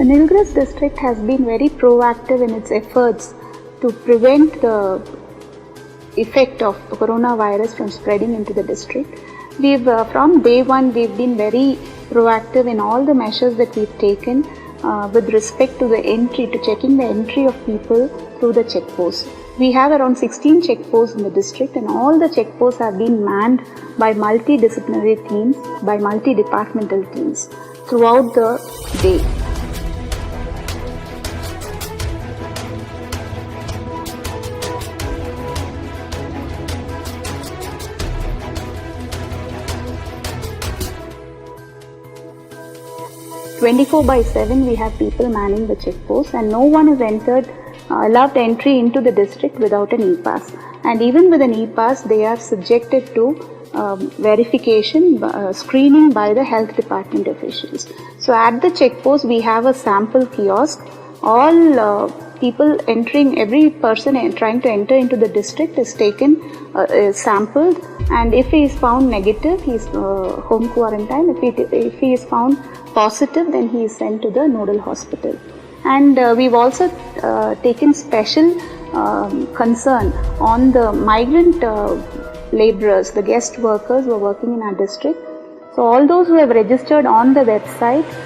The Nilgiris district has been very proactive in its efforts to prevent the effect of coronavirus from spreading into the district. We've from day one we've been very proactive in all the measures that we've taken with respect to the entry, to checking the entry of people through the checkposts. We have around 16 checkposts in the district, and all the checkposts have been manned by multidisciplinary teams, by multi-departmental teams throughout the day. "24/7 we have people manning the checkposts, and no one is allowed entry into the district without an e-pass. And even with an e-pass, they are subjected to verification, screening by the health department officials. So at the checkpost, we have a sample kiosk. All people entering, every person trying to enter into the district is taken, is sampled, and if he is found negative, he is home quarantine. If he is found positive, then he is sent to the nodal hospital. And we've also taken special concern on the migrant laborers, the guest workers who are working in our district. So all those who have registered on the website,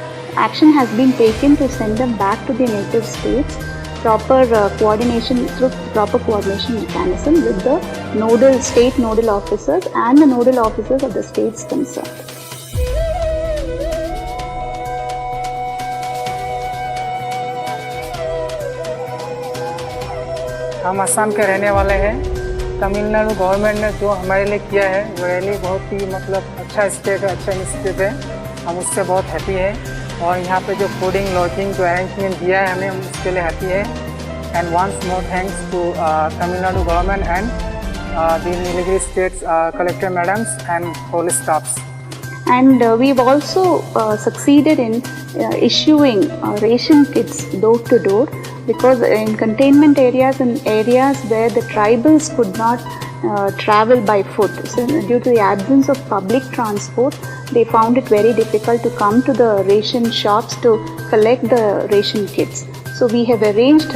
action has been taken to send them back to their native states, through proper coordination mechanism with the state nodal officers and the nodal officers of the states concerned. हम असम के रहने वाले हैं। Tamil Nadu government ने जो हमारे लिए किया है वो रियली बहुत ही अच्छा स्टेप है, अच्छा इनिशिएटिव है। हम उससे बहुत हैप्पी हैं, और यहाँ पे जो फूडिंग लॉजिंग जो अरेंजमेंट दिया है हमें, हम उसके लिए हैप्पी है। And once more thanks to Tamil Nadu government and the Nilgiri state collector madams and whole staffs. And we've also succeeded in issuing ration kits door to door, because in containment areas and areas where the tribals could not travel by foot, so due to the absence of public transport, they found it very difficult to come to the ration shops to collect the ration kits. So we have arranged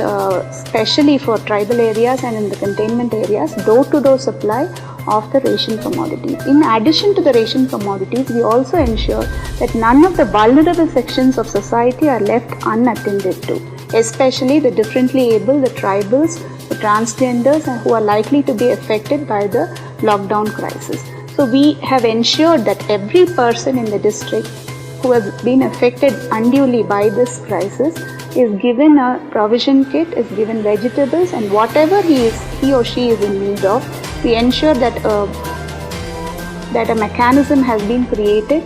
specially for tribal areas and in the containment areas door-to-door supply of the ration commodities. In addition to the ration commodities, we also ensure that none of the vulnerable sections of society are left unattended to, especially the differently able, the tribals, the transgenders, and who are likely to be affected by the lockdown crisis. So we have ensured that every person in the district who has been affected unduly by this crisis is given a provision kit, is given vegetables, and whatever he or she is in need of, we ensure that a mechanism has been created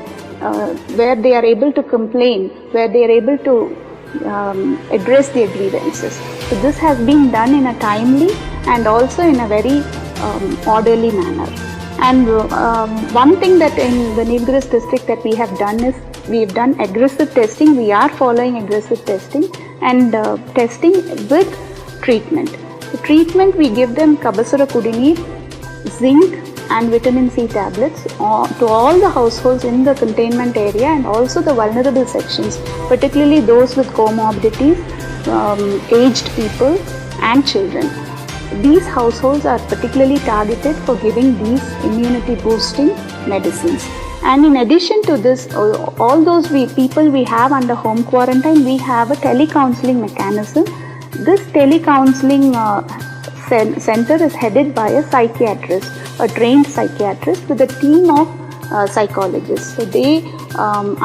where they are able to complain, where they are able to address their grievances. So this has been done in a timely and also in a very orderly manner. And one thing that in the Nilgiris district that we have done is, we have done aggressive testing. We are following aggressive testing and testing with treatment. The treatment, we give them Kabasura Kudineer, zinc and vitamin C tablets to all the households in the containment area and also the vulnerable sections, particularly those with comorbidities, aged people and children. These households are particularly targeted for giving these immunity boosting medicines. And in addition to this, all those people we have under home quarantine, we have a telecounseling mechanism. This telecounseling center is headed by a psychiatrist, a trained psychiatrist with a team of psychologists. So they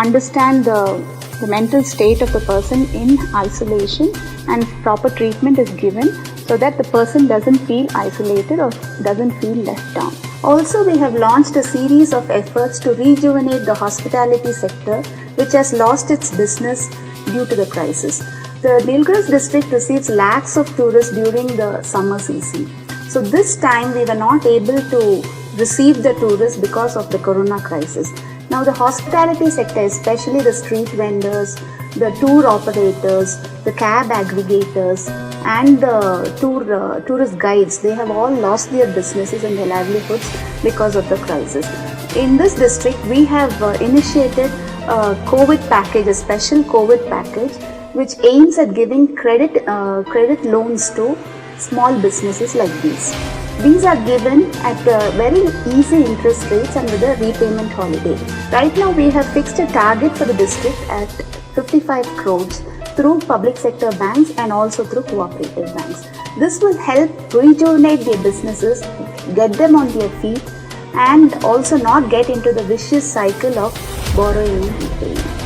understand the mental state of the person in isolation, and proper treatment is given so that the person doesn't feel isolated or doesn't feel left down. Also, we have launched a series of efforts to rejuvenate the hospitality sector, which has lost its business due to the crisis. The Nilgiris district receives lakhs of tourists during the summer season. So this time we were not able to receive the tourists because of the corona crisis. Now the hospitality sector, especially the street vendors, the tour operators, the cab aggregators and the tourist guides, they have all lost their businesses and their livelihoods because of the crisis. In this district, we have initiated a COVID package, a special COVID package, which aims at giving credit loans to small businesses like these. These are given at very easy interest rates and with a repayment holiday. Right now we have fixed a target for the district at 55 crores through public sector banks and also through cooperative banks. This will help rejuvenate their businesses, get them on their feet, and also not get into the vicious cycle of borrowing and repaying.